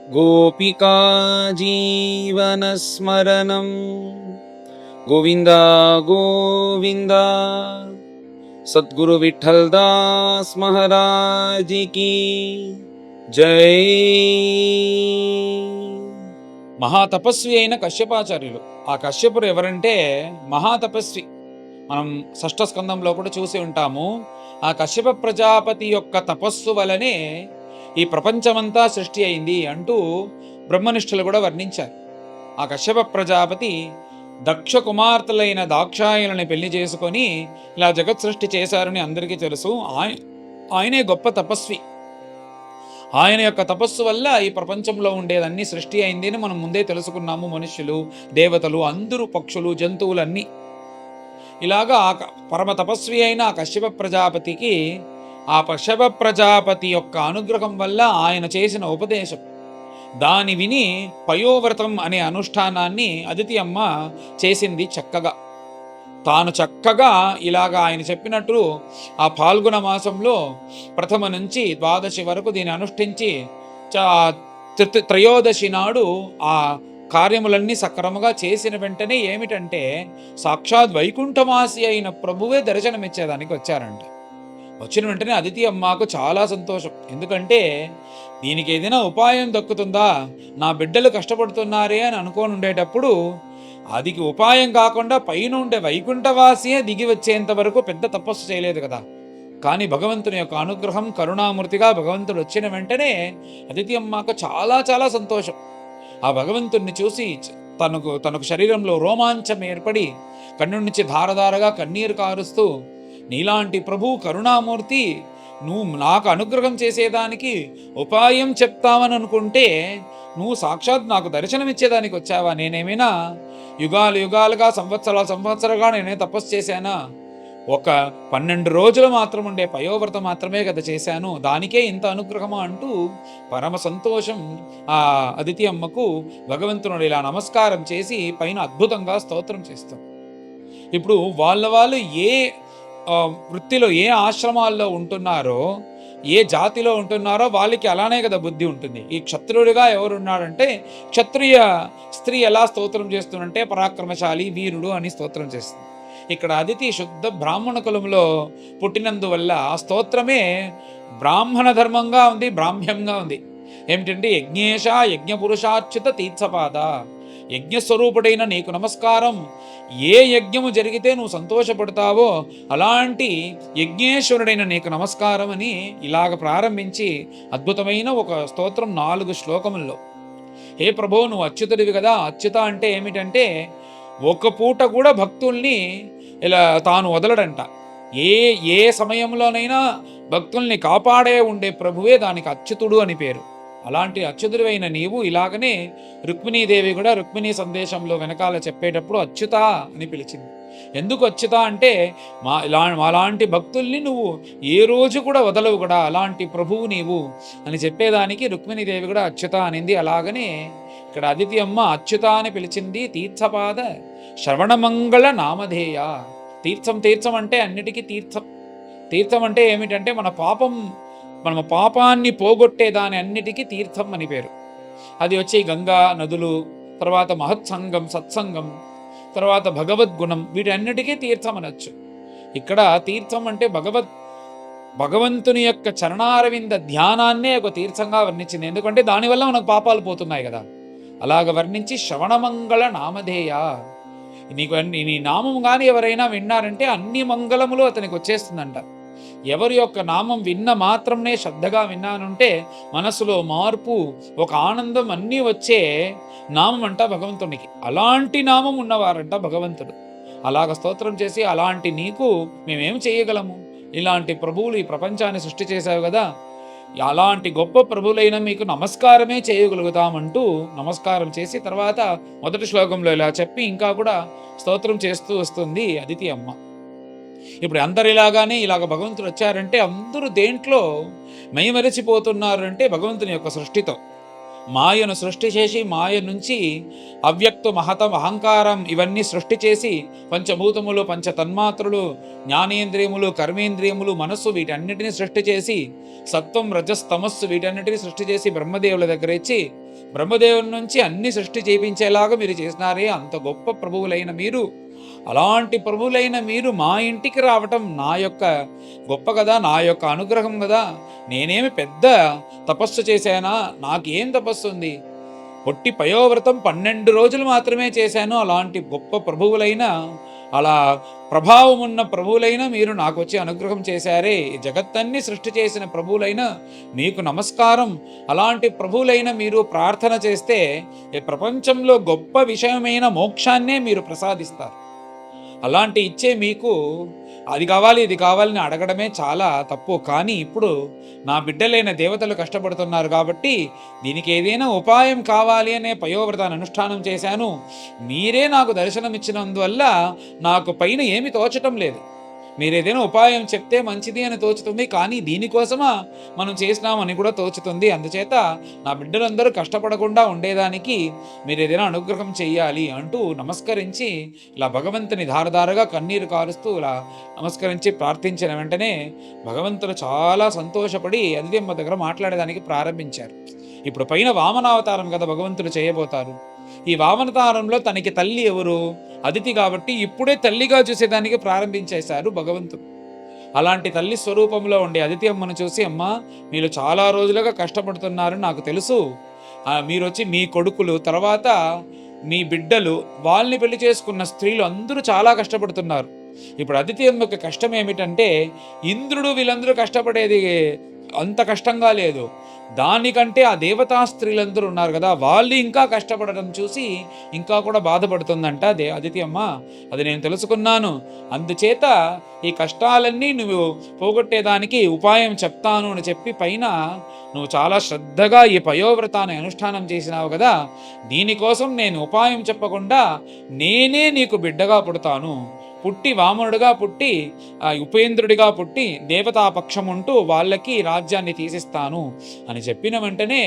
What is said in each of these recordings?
गोपिका जीवनस्मरणं गोविन्द गोविन्द। सद्गुरु विठ्ठल दास महाराज की जय। మహాతపస్వి అయిన కశ్యపాచార్యులు. ఆ కశ్యపుడు ఎవరంటే మహాతపస్వి. మనం షష్ఠ స్కందంలో కూడా చూసి ఉంటాము. ఆ కశ్యప ప్రజాపతి యొక్క తపస్సు వలనే ఈ ప్రపంచమంతా సృష్టి అయింది అంటూ బ్రహ్మనిష్ఠులు కూడా వర్ణించారు. ఆ కశ్యప ప్రజాపతి దక్ష కుమార్తెలైన దాక్షాయణుని పెళ్లి చేసుకొని ఇలా జగత్ సృష్టి చేశారని అందరికీ తెలుసు. ఆయనే గొప్ప తపస్వి. ఆయన యొక్క తపస్సు వల్ల ఈ ప్రపంచంలో ఉండేదన్నీ సృష్టి అయింది అని మనం ముందే తెలుసుకున్నాము. మనుష్యులు, దేవతలు, అందరూ, పక్షులు, జంతువులన్నీ. ఇలాగా పరమ తపస్వి అయిన ఆ కశ్యప ప్రజాపతికి ఆ కశ్యప ప్రజాపతి యొక్క అనుగ్రహం వల్ల ఆయన చేసిన ఉపదేశం దాని విని పయోవ్రతం అనే అనుష్ఠానాన్ని అదితి అమ్మ చేసింది చక్కగా. తాను చక్కగా ఇలాగా ఆయన చెప్పినట్టు ఆ ఫాల్గుణ మాసంలో ప్రథమ నుంచి ద్వాదశి వరకు దీన్ని అనుష్ఠించి త్రయోదశి నాడు ఆ కార్యములన్నీ సక్రమంగా చేసిన వెంటనే ఏమిటంటే సాక్షాత్ వైకుంఠవాసి అయిన ప్రభువే దర్శనమిచ్చేదానికి వచ్చారంట. వచ్చిన వెంటనే అదితి అమ్మకు చాలా సంతోషం. ఎందుకంటే దీనికి ఏదైనా ఉపాయం దక్కుతుందా, నా బిడ్డలు కష్టపడుతున్నారే అని అనుకోని ఉండేటప్పుడు అదికి ఉపాయం కాకుండా పైన ఉండే వైకుంఠవాసియే దిగి వచ్చేంత వరకు పెద్ద తపస్సు చేయలేదు కదా. కానీ భగవంతుని యొక్క అనుగ్రహం కరుణామూర్తిగా భగవంతుడు వచ్చిన వెంటనే అదితి అమ్మకు చాలా చాలా సంతోషం. ఆ భగవంతుణ్ణి చూసి తనకు శరీరంలో రోమాంచం ఏర్పడి కన్ను నుంచి ధారధారగా కన్నీరు కారుస్తూ, నీలాంటి ప్రభు కరుణామూర్తి నువ్వు నాకు అనుగ్రహం చేసేదానికి ఉపాయం చెప్తావని అనుకుంటే నువ్వు సాక్షాత్ నాకు దర్శనమిచ్చేదానికి వచ్చావా? నేనేమైనా యుగాలు యుగాలుగా సంవత్సరాలుగా నేనే తపస్సు చేశానా? ఒక 12 రోజులు మాత్రం ఉండే పయోవ్రతం మాత్రమే కదా చేశాను, దానికే ఇంత అనుగ్రహమా అంటూ పరమ సంతోషం ఆ అదితి అమ్మకు భగవంతుడు ఇలా నమస్కారం చేసి పైన అద్భుతంగా స్తోత్రం చేస్తాం. ఇప్పుడు వాళ్ళు ఏ వృత్తిలో ఏ ఆశ్రమాల్లో ఉంటున్నారో, ఏ జాతిలో ఉంటున్నారో వాళ్ళకి అలానే కదా బుద్ధి ఉంటుంది. ఈ క్షత్రుడిగా ఎవరున్నాడంటే క్షత్రియ స్త్రీ ఎలా స్తోత్రం చేస్తుందంటే పరాక్రమశాలి, వీరుడు అని స్తోత్రం చేస్తుంది. ఇక్కడ అదితి శుద్ధ బ్రాహ్మణ కులంలో పుట్టినందువల్ల ఆ స్తోత్రమే బ్రాహ్మణ ధర్మంగా ఉంది, బ్రాహ్మ్యంగా ఉంది. ఏమిటంటే యజ్ఞేశ యజ్ఞపురుషార్చిత తీర్థపాద, యజ్ఞస్వరూపుడైన నీకు నమస్కారం. ఏ యజ్ఞము జరిగితే నువ్వు సంతోషపడతావో అలాంటి యజ్ఞేశ్వరుడైన నీకు నమస్కారం అని ఇలాగ ప్రారంభించి అద్భుతమైన ఒక స్తోత్రం 4 శ్లోకముల్లో. హే ప్రభో, నువ్వు అచ్యుతుడివి కదా. అచ్యుత అంటే ఏమిటంటే ఒక పూట కూడా భక్తుల్ని ఇలా తాను వదలడంట. ఏ సమయంలోనైనా భక్తుల్ని కాపాడే ఉండే ప్రభువే దానికి అచ్యుతుడు అని పేరు. అలాంటి అచ్యుతుడైన నీవు ఇలాగనే రుక్మిణీదేవి కూడా రుక్మిణీ సందేశంలో వెనకాల చెప్పేటప్పుడు అచ్యుత అని పిలిచింది. ఎందుకు అచ్యుత అంటే అలాంటి భక్తుల్ని నువ్వు ఏ రోజు కూడా వదలవు కూడా, అలాంటి ప్రభువు నీవు అని చెప్పేదానికి రుక్మిణీదేవి కూడా అచ్యుత అనింది. అలాగనే ఇక్కడ అదితి అమ్మ అచ్యుత అని పిలిచింది. తీర్థపాద శ్రవణమంగళ నామధేయ. తీర్థం అంటే అన్నిటికీ తీర్థం అంటే ఏమిటంటే మన పాపాన్ని పోగొట్టే దాని అన్నిటికీ తీర్థం అని పేరు. అది వచ్చి గంగా నదులు, తర్వాత మహత్సంగం, సత్సంగం, తర్వాత భగవద్గుణం, వీటన్నిటికీ తీర్థం అనొచ్చు. ఇక్కడ తీర్థం అంటే భగవంతుని యొక్క చరణారవింద ధ్యానాన్నే ఒక తీర్థంగా వర్ణించింది. ఎందుకంటే దానివల్ల మనకు పాపాలు పోతున్నాయి కదా. అలాగ వర్ణించి శ్రవణమంగళ నామధేయ, నీ నామం కానీ ఎవరైనా విన్నారంటే అన్ని మంగళములు అతనికి వచ్చేస్తుందంట. ఎవరి యొక్క నామం విన్న మాత్రమే శ్రద్ధగా విన్నానంటే మనసులో మార్పు, ఒక ఆనందం అన్నీ వచ్చే నామం అంట భగవంతునికి. అలాంటి నామం ఉన్నవారంట భగవంతుడు. అలాగ స్తోత్రం చేసి, అలాంటి నీకు మేమేం చేయగలము, ఇలాంటి ప్రభువులు ఈ ప్రపంచాన్ని సృష్టి చేశావు కదా, అలాంటి గొప్ప ప్రభువులైన మీకు నమస్కారమే చేయగలుగుతామంటూ నమస్కారం చేసి తర్వాత మొదటి శ్లోకంలో ఇలా చెప్పి ఇంకా కూడా స్తోత్రం చేస్తూ వస్తుంది అదితి అమ్మ. ఇప్పుడు అందరిలాగానే ఇలాగ భగవంతుడు వచ్చారంటే అందరూ దేంట్లో మైమరచిపోతున్నారు అంటే భగవంతుని యొక్క సృష్టితో. మాయను సృష్టి చేసి మాయ నుంచి అవ్యక్త మహతం అహంకారం ఇవన్నీ సృష్టి చేసి పంచభూతములు, పంచతన్మాత్రులు, జ్ఞానేంద్రియములు, కర్మేంద్రియములు, మనస్సు వీటన్నిటిని సృష్టి చేసి సత్వం రజస్ తమస్సు వీటన్నిటిని సృష్టి చేసి బ్రహ్మదేవుల దగ్గర ఇచ్చి బ్రహ్మదేవుని నుంచి అన్ని సృష్టి చేయించేలాగా మీరు చేసినారే, అంత గొప్ప ప్రభువులైన మీరు, అలాంటి ప్రభువులైన మీరు మా ఇంటికి రావటం నా యొక్క గొప్ప కదా, నా యొక్క అనుగ్రహం కదా. నేనేమి పెద్ద తపస్సు చేశానా? నాకేం తపస్సు ఉంది? పొట్టి పయోవ్రతం 12 రోజులు మాత్రమే చేశాను. అలాంటి గొప్ప ప్రభువులైన, అలా ప్రభావం ఉన్న ప్రభువులైన మీరు నాకు వచ్చి అనుగ్రహం చేశారే. జగత్తన్ని సృష్టి చేసిన ప్రభువులైన మీకు నమస్కారం. అలాంటి ప్రభువులైన మీరు ప్రార్థన చేస్తే ఈ ప్రపంచంలో గొప్ప విషయమైన మోక్షాన్నే మీరు ప్రసాదిస్తారు. అలాంటి ఇచ్చే మీకు అది కావాలి ఇది కావాలని అడగడమే చాలా తప్పు. కానీ ఇప్పుడు నా బిడ్డలైన దేవతలు కష్టపడుతున్నారు కాబట్టి దీనికి ఏదైనా ఉపాయం కావాలి అనే పయోవ్రతాన్ని అనుష్ఠానం చేశాను. మీరే నాకు దర్శనం ఇచ్చినందువల్ల నాకు పైన ఏమి తోచటం లేదు. మీరు ఏదైనా ఉపాయం చెప్తే మంచిది అని తోచుతుంది, కానీ దీనికోసమా మనం చేసినామని కూడా తోచుతుంది. అందుచేత నా బిడ్డలందరూ కష్టపడకుండా ఉండేదానికి మీరు ఏదైనా అనుగ్రహం చెయ్యాలి అంటూ నమస్కరించి ఇలా భగవంతుని ధారధారగా కన్నీరు కారుస్తూ ఇలా నమస్కరించి ప్రార్థించిన వెంటనే భగవంతుడు చాలా సంతోషపడి అదితమ్మ దగ్గర మాట్లాడేదానికి ప్రారంభించారు. ఇప్పుడు పైన వామనావతారం కదా భగవంతుడు చేయబోతారు. ఈ వామనతారంలో తనకి తల్లి ఎవరు? అదితి. కాబట్టి ఇప్పుడే తల్లిగా చూసేదానికి ప్రారంభించేశారు భగవంతుడు. అలాంటి తల్లి స్వరూపంలో ఉండే అదితి అమ్మను చూసి, అమ్మ మీరు చాలా రోజులుగా కష్టపడుతున్నారు నాకు తెలుసు. మీరు వచ్చి మీ కొడుకులు, తర్వాత మీ బిడ్డలు, వాళ్ళని పెళ్లి చేసుకున్న స్త్రీలు అందరూ చాలా కష్టపడుతున్నారు. ఇప్పుడు అదితి అమ్మకి కష్టం ఏమిటంటే, ఇంద్రుడు వీళ్ళందరూ కష్టపడేది అంత కష్టంగా లేదు. దానికంటే ఆ దేవతా స్త్రీలందరూ ఉన్నారు కదా, వాళ్ళు ఇంకా కష్టపడడం చూసి ఇంకా కూడా బాధపడుతుందంట అదితి అమ్మ. అది నేను తెలుసుకున్నాను. అందుచేత ఈ కష్టాలన్నీ నువ్వు పోగొట్టేదానికి ఉపాయం చెప్తాను అని చెప్పి పైన నువ్వు చాలా శ్రద్ధగా ఈ పయోవ్రతాన్ని అనుష్ఠానం చేసినావు కదా, దీనికోసం నేను ఉపాయం చెప్పకుండా నేనే నీకు బిడ్డగా పుడతాను. పుట్టి వామనుడిగా పుట్టి ఉపేంద్రుడిగా పుట్టి దేవతాపక్షం ఉంటూ వాళ్ళకి రాజ్యాన్ని తీసిస్తాను అని చెప్పిన వెంటనే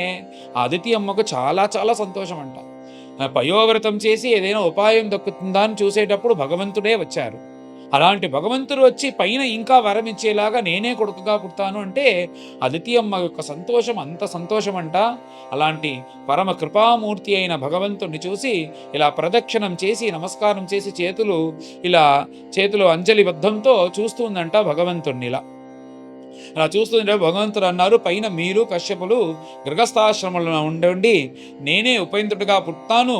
అదితి అమ్మకు చాలా చాలా సంతోషం అంట. పయోవ్రతం చేసి ఏదైనా ఉపాయం దక్కుతుందా అని చూసేటప్పుడు భగవంతుడే వచ్చారు. అలాంటి భగవంతుడు వచ్చి పైన ఇంకా వరం ఇచ్చేలాగా నేనే కొడుకుగా పుడతాను అంటే అదితి అమ్మ యొక్క సంతోషం అంత సంతోషం అంట. అలాంటి పరమ కృపామూర్తి అయిన భగవంతుడిని చూసి ఇలా ప్రదక్షిణం చేసి నమస్కారం చేసి చేతులు అంజలిబద్ధంతో చూస్తుందంట భగవంతుడిని. అలా చూస్తుంటే భగవంతుడు అన్నారు, పైన మీరు కశ్యపులు గృహస్థాశ్రమంలో ఉండండి, నేనే ఉపేంద్రుడిగా పుట్టాను.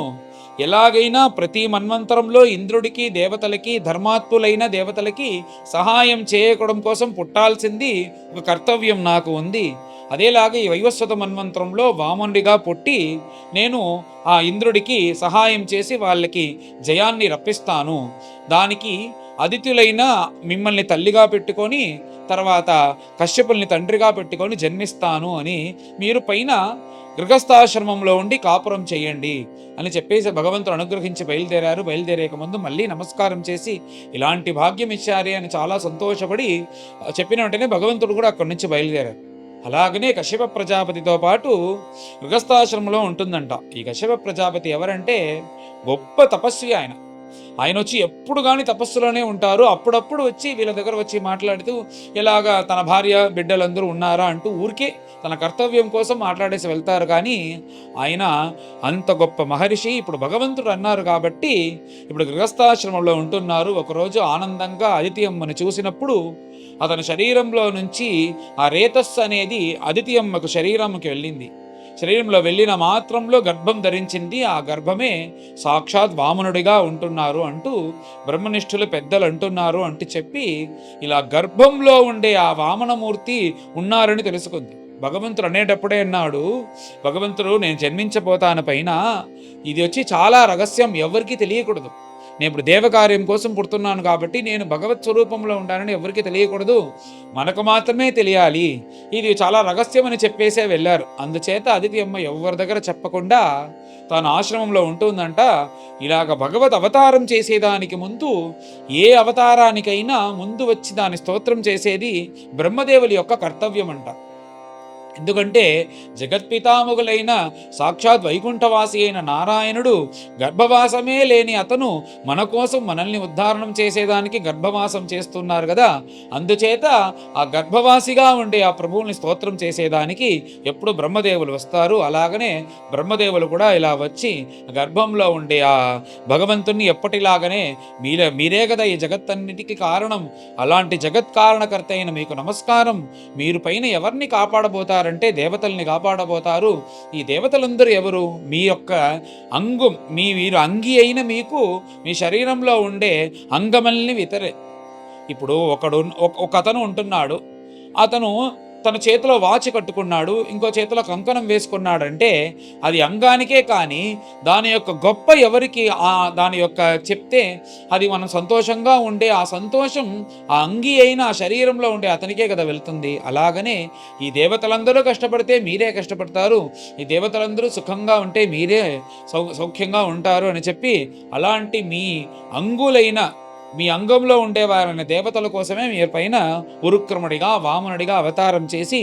ఎలాగైనా ప్రతి మన్వంతరంలో ఇంద్రుడికి దేవతలకి ధర్మాత్ములైన దేవతలకి సహాయం చేయడం కోసం పుట్టాల్సింది ఒక కర్తవ్యం నాకు ఉంది. అదేలాగా ఈ వైవస్వత మన్వంతరంలో వామనుడిగా పుట్టి నేను ఆ ఇంద్రుడికి సహాయం చేసి వాళ్ళకి జయాన్ని రప్పిస్తాను. దానికి అదితులైన మిమ్మల్ని తల్లిగా పెట్టుకొని తర్వాత కశ్యపుల్ని తండ్రిగా పెట్టుకొని జన్మిస్తాను అని మీరు పైన గృహస్థాశ్రమంలో ఉండి కాపురం చేయండి అని చెప్పేసి భగవంతుడు అనుగ్రహించి బయలుదేరారు. బయలుదేరేక ముందు మళ్ళీ నమస్కారం చేసి ఇలాంటి భాగ్యం ఇచ్చారే అని చాలా సంతోషపడి చెప్పిన వెంటనే భగవంతుడు కూడా అక్కడి నుంచి బయలుదేరారు. అలాగనే కశ్యప ప్రజాపతితో పాటు గృహస్థాశ్రమంలో ఉంటుందంట. ఈ కశ్యప ప్రజాపతి ఎవరంటే గొప్ప తపస్వి. ఆయన వచ్చి ఎప్పుడు కానీ తపస్సులోనే ఉంటారు. అప్పుడప్పుడు వచ్చి వీళ్ళ దగ్గర వచ్చి మాట్లాడుతూ ఇలాగా తన భార్య బిడ్డలందరూ ఉన్నారా అంటూ ఊరికే తన కర్తవ్యం కోసం మాట్లాడేసి వెళ్తారు. కానీ ఆయన అంత గొప్ప మహర్షి. ఇప్పుడు భగవంతుడు అన్నారు కాబట్టి ఇప్పుడు గృహస్థాశ్రమంలో ఉంటున్నారు. ఒకరోజు ఆనందంగా అదితి అమ్మను చూసినప్పుడు అతని శరీరంలో నుంచి ఆ రేతస్సు అనేది అదితి అమ్మకు శరీరంకి వెళ్ళింది. శరీరంలో వెళ్ళిన మాత్రంలో గర్భం ధరించింది. ఆ గర్భమే సాక్షాత్ వామనుడిగా ఉంటున్నారు అంటూ బ్రహ్మనిష్ఠులు పెద్దలు అంటున్నారు అంటూ చెప్పి ఇలా గర్భంలో ఉండే ఆ వామనమూర్తి ఉన్నారని తెలుసుకుంది. భగవంతుడు అనేటప్పుడే అన్నాడు, భగవంతుడు నేను జన్మించబోతాను పైన, ఇది వచ్చి చాలా రహస్యం, ఎవరికి తెలియకూడదు. నేను ఇప్పుడు దేవకార్యం కోసం పుడుతున్నాను కాబట్టి నేను భగవత్ స్వరూపంలో ఉంటానని ఎవరికి తెలియకూడదు, మనకు మాత్రమే తెలియాలి, ఇది చాలా రహస్యం అని చెప్పేసే వెళ్ళారు. అందుచేత అదితి అమ్మ ఎవరి దగ్గర చెప్పకుండా తాను ఆశ్రమంలో ఉంటుందంట. ఇలాగ భగవత్ అవతారం చేసేదానికి ముందు ఏ అవతారానికైనా ముందు వచ్చి దాని స్తోత్రం చేసేది బ్రహ్మదేవుని యొక్క కర్తవ్యం అంట. ఎందుకంటే జగత్పితామగులైన సాక్షాత్ వైకుంఠవాసి అయిన నారాయణుడు గర్భవాసమే లేని అతను మన కోసం మనల్ని ఉద్ధారణం చేసేదానికి గర్భవాసం చేస్తున్నారు కదా. అందుచేత ఆ గర్భవాసిగా ఉండే ఆ ప్రభువుని స్తోత్రం చేసేదానికి ఎప్పుడు బ్రహ్మదేవులు వస్తారు. అలాగనే బ్రహ్మదేవులు కూడా ఇలా వచ్చి గర్భంలో ఉండే ఆ భగవంతుణ్ణి ఎప్పటిలాగనే మీరే కదా ఈ జగత్తన్నిటికీ కారణం, అలాంటి జగత్ కారణకర్త అయిన మీకు నమస్కారం, మీరు పైన ఎవరిని కాపాడబోతారు అంటే దేవతల్ని కాపాడబోతారు. ఈ దేవతలందరూ ఎవరు? మీ యొక్క మీరు అంగి అయిన మీకు మీ శరీరంలో ఉండే అంగమల్ని వితరే. ఇప్పుడు ఒక అతను ఉంటున్నాడు, అతను తన చేతిలో వాచ్ కట్టుకున్నాడు, ఇంకో చేతిలో కంకణం వేసుకున్నాడంటే అది అంగానికే, కానీ దాని యొక్క గొప్ప ఎవరికి దాని యొక్క చెప్తే అది మనం సంతోషంగా ఉండే ఆ సంతోషం ఆ అంగి అయిన ఆ శరీరంలో ఉండే అతనికే కదా వెళ్తుంది. అలాగనే ఈ దేవతలందరూ కష్టపడితే మీరే కష్టపడతారు, ఈ దేవతలందరూ సుఖంగా ఉంటే మీరే సౌఖ్యంగా ఉంటారు అని చెప్పి అలాంటి మీ అంగంలో ఉండేవారైన దేవతల కోసమే మీరు పైన ఉరుక్రముడిగా వామనుడిగా అవతారం చేసి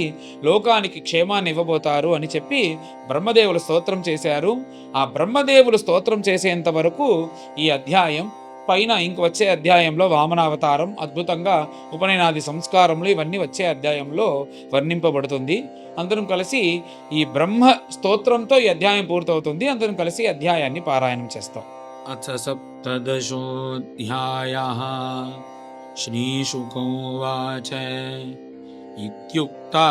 లోకానికి క్షేమాన్ని ఇవ్వబోతారు అని చెప్పి బ్రహ్మదేవులు స్తోత్రం చేశారు. ఆ బ్రహ్మదేవులు స్తోత్రం చేసేంత వరకు ఈ అధ్యాయం పైన ఇంక వచ్చే అధ్యాయంలో వామనావతారం అద్భుతంగా ఉపనయనాది సంస్కారములు ఇవన్నీ వచ్చే అధ్యాయంలో వర్ణింపబడుతుంది. అందరం కలిసి ఈ బ్రహ్మ స్తోత్రంతో ఈ అధ్యాయం పూర్తవుతుంది. అందరం కలిసి అధ్యాయాన్ని పారాయణం చేస్తాం. अथ सप्तदशोऽध्यायः। श्रीशुक उवाच इत्युक्ता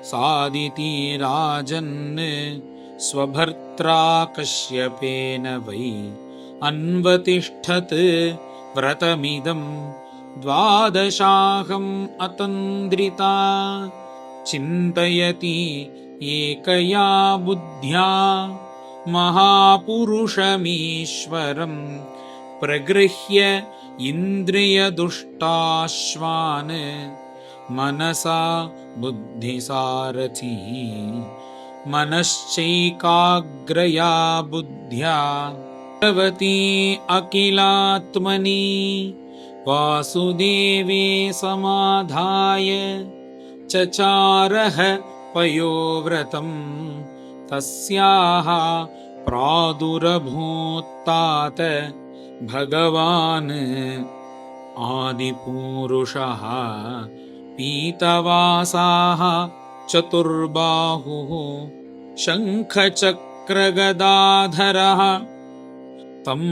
सादिती राजन् स्वभर्त्रा कश्यपेन वै अन्वतिष्ठत् व्रतमिदं द्वादशाहम् अतन्द्रिता चिन्तयति एकया बुद्ध्या महापुरुषमीश्वरं प्रगृह्य इन्द्रियदुष्टाश्वान् मनसा बुद्धिसारथी मनश्चैकाग्रया बुद्ध्या भगवती अखिलात्मनि वासुदेवे समाधाय चचारः पयोव्रतम् तस्याः प्रादुरभूत्तात भगवान् आदिपुरुषः पीतवासाः चतुर्बाहुः शङ्खचक्रगदाधरः तं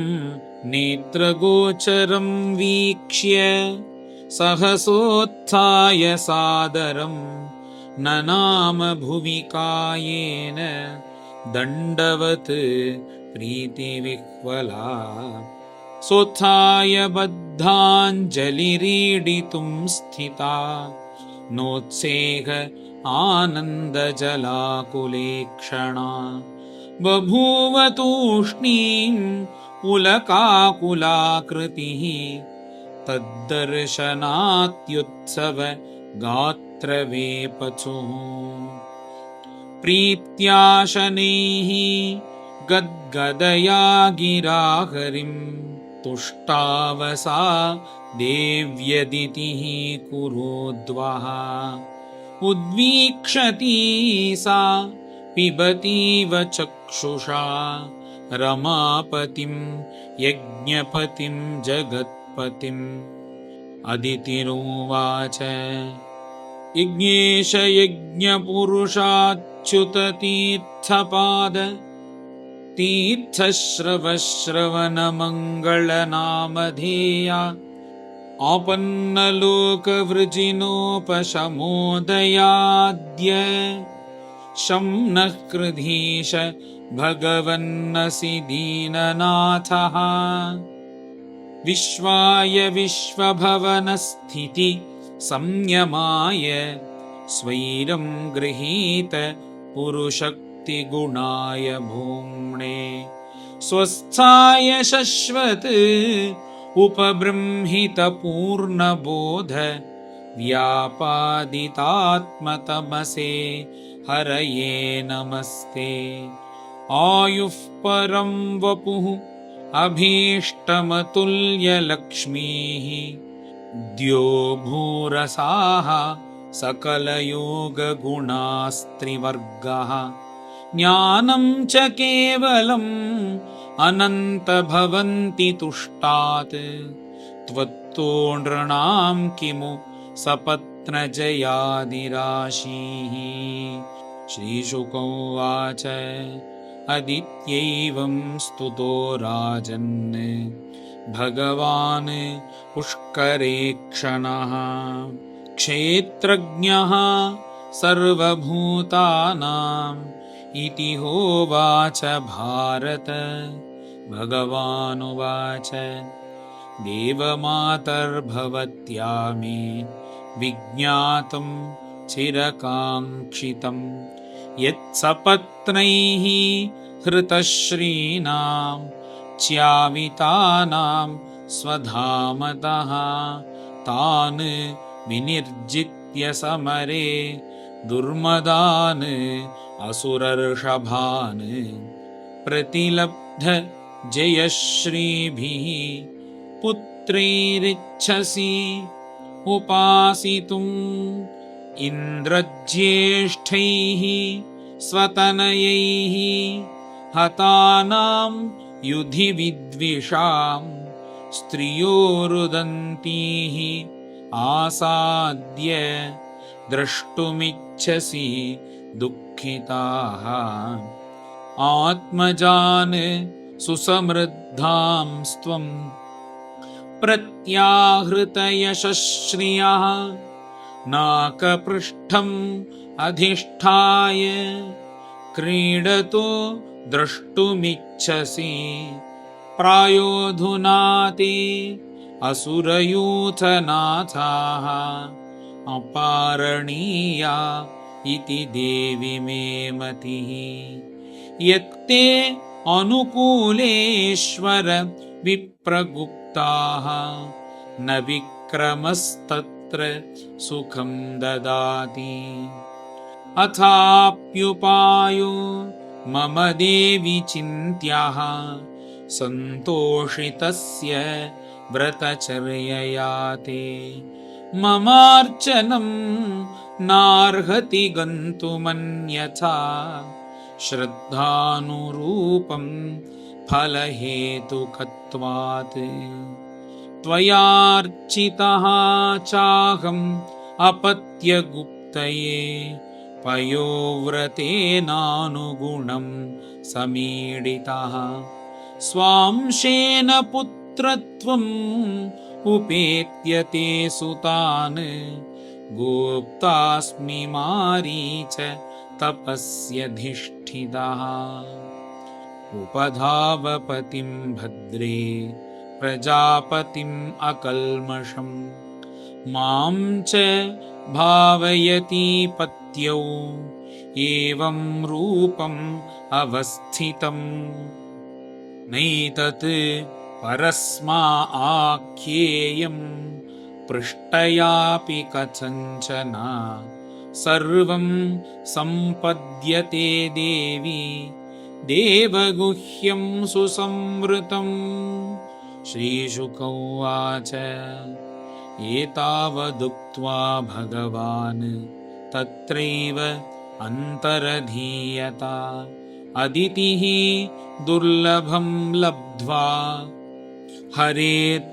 नेत्रगोचरं वीक्ष्य सहसोत्थाय सादरम् ननाम भुवि कायेन दण्डवत् प्रीतिविह्वला सोत्थाय बद्धाञ्जलिरीडितुं स्थिता नोत्सेह आनन्दजलाकुलेक्षणा बभूव तूष्णीं पुलकाकुलाकृतिः तद्दर्शनात्युत्सव गात्रवेपथुः प्रीत्या शनैः गद्गदया गिराहरिं तुष्टावसा देव्यदितिः कुरुद्वः उद्वीक्षती सा पिबतीव चक्षुषा रमापतिं यज्ञपतिं जगत्पतिम् अदितिरुवाच यज्ञेश यज्ञपुरुषाच्युततीर्थपाद तीर्थश्रवश्रवणमङ्गलनामधेया आपन्नलोकवृजिनोपशमोदयाद्य शं नः कृधीश भगवन्नसि दीननाथः विश्वाय विश्वभवनस्थिति संयमाय स्वैरं गृहीत पुरुषक्तिगुणाय भूम्ने स्वस्थाय शश्वत् उपबृंहितपूर्णबोध व्यापादितात्मतमसे हरये नमस्ते आयुः परं वपुः अभीष्टमतुल्यलक्ष्मीः द्यो भूरसाः सकलयोगगुणास्त्रिवर्गः ज्ञानं च केवलम् अनन्त भवन्ति तुष्टात् त्वत्तो नृणां किमु सपत्नजयादिराशिः। श्रीशुक उवाच अदित्यैवं स्तुतो राजन् भगवान् पुष्करेक्षणः क्षेत्रज्ञः सर्वभूतानाम् इति होवाच भारत। भगवानुवाच देवमातर्भवत्या मे विज्ञातं चिरकाङ्क्षितं यत्सपत्नैः हृतश्रीणां च्यावितानां स्वधामतः तान् विनिर्जित्य समरे दुर्मदान् असुरर्षभान् प्रतिलब्ध जयश्रीभिः पुत्रैरिच्छसि उपासितुम् इन्द्रज्येष्ठैः स्वतनयैः हतानां युधि विद्विषां स्त्रियो रुदन्तीः आसाद्य द्रष्टुमिच्छसि दुःखिताः आत्मजान् सुसमृद्धांस्त्वं प्रत्याहृतयशश्रियः नाकपृष्ठम् अधिष्ठाय क्रीडतो द्रष्टुमिच्छसि प्रायोऽधुना ते असुरयूथनाथाः अपारणीया इति देवि मे मतिः। यत्ते अनुकूलेश्वर विप्रगुप्ताः न विक्रमस्तत्र सुखं ददाति अथाप्युपायो मम देवि चिन्त्याः सन्तोषितस्य व्रतचर्यया ते ममार्चनं नार्हति गन्तुमन्यथा श्रद्धानुरूपं फलहेतुकत्वात् त्वयार्चितः चाहम् अपत्यगुप्तये पयोव्रतेनानुगुणं समीडितः स्वांशेन पुत्रत्वम् उपेत्य ते सुतान् गोप्तास्मि मारीच तपस्यधिष्ठितः उपधावपतिं भद्रे प्रजापतिम् अकल्मषम् मां च भावयति पत्यौ एवं रूपम् अवस्थितम् नैतत् परस्मा आख्येयम् पृष्टयापि कथञ्चन सर्वं सम्पद्यते देवी देवगुह्यं सुसंवृतम्। श्रीशुक उवाच एतावदुक्त्वा भगवान् तत्रैव अन्तरधीयता अदितिः दुर्लभं लब्ध्वा हरेर्जन्मात्मनि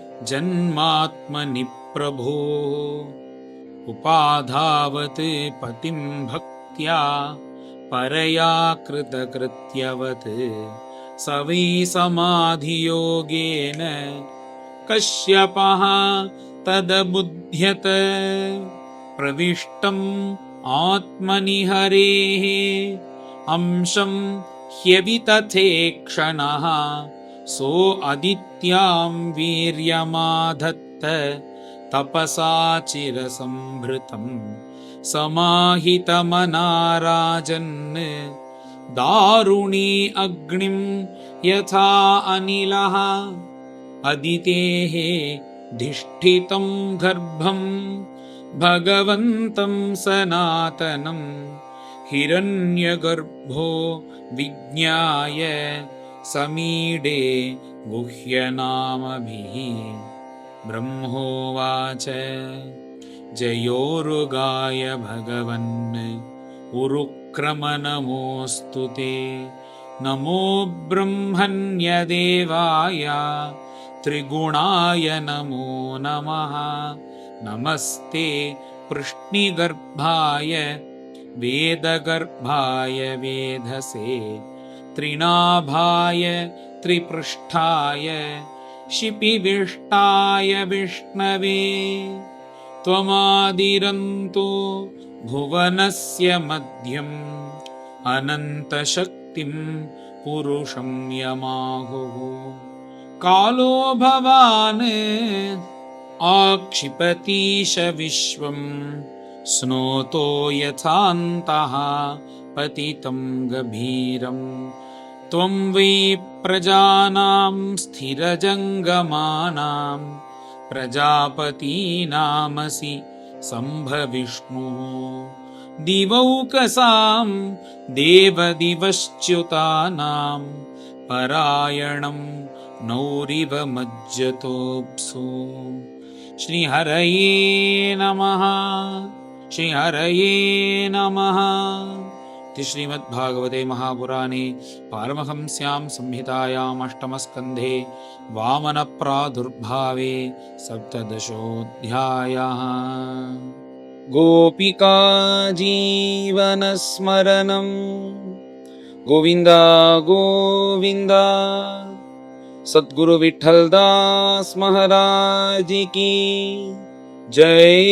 प्रभो उपाधावत् पतिं भक्त्या परया कृतकृत्यवत् स वै समाधियोगेन कश्यपः तदबुध्यत प्रविष्टम् आत्मनि हरेः अंशं ह्यवितथेक्षणः सो अदित्यां वीर्यमाधत्त तपसा चिरसंभृतं समाहितमनाराजन् दारुणी अग्निं यथा अनिलः अदितेः धिष्ठितं गर्भं भगवन्तं सनातनं हिरण्यगर्भो विज्ञाय समीडे गुह्यनामभिः। ब्रह्मोवाच जयोरुगाय भगवन् उरुक्रम नमोऽस्तु ते। नमो ब्रह्मण्यदेवाय त्रिगुणाय नमो नमः। नमस्ते पृश्निगर्भाय वेदगर्भाय वेधसे। त्रिनाभाय त्रिपृष्ठाय शिपिविष्टाय विष्णवे। त्वमादिरन्तो भुवनस्य मध्यम् अनन्तशक्तिं पुरुषं यमाहुः। कालो भवान् आक्षिपतीश विश्वं स्नोतो यथान्तः पतितं गभीरम्। त्वं वै प्रजानां स्थिरजङ्गमानां प्रजापतीनामसि सम्भविष्णुः। दिवौकसां देवदिवश्च्युतानां परायणं नौरिव मज्जतोऽप्सु। श्रीहरये नमः। श्रीहरये नमः। श्रीमद्भागवते महापुराणे पारमहंस्यां संहितायाम् अष्टमस्कन्धे वामनप्रादुर्भावे सप्तदशोऽध्यायः। गोपिका जीवनस्मरणं गोविन्द गोविन्द। सद्गुरु विठ्ठलदास महाराज की जय।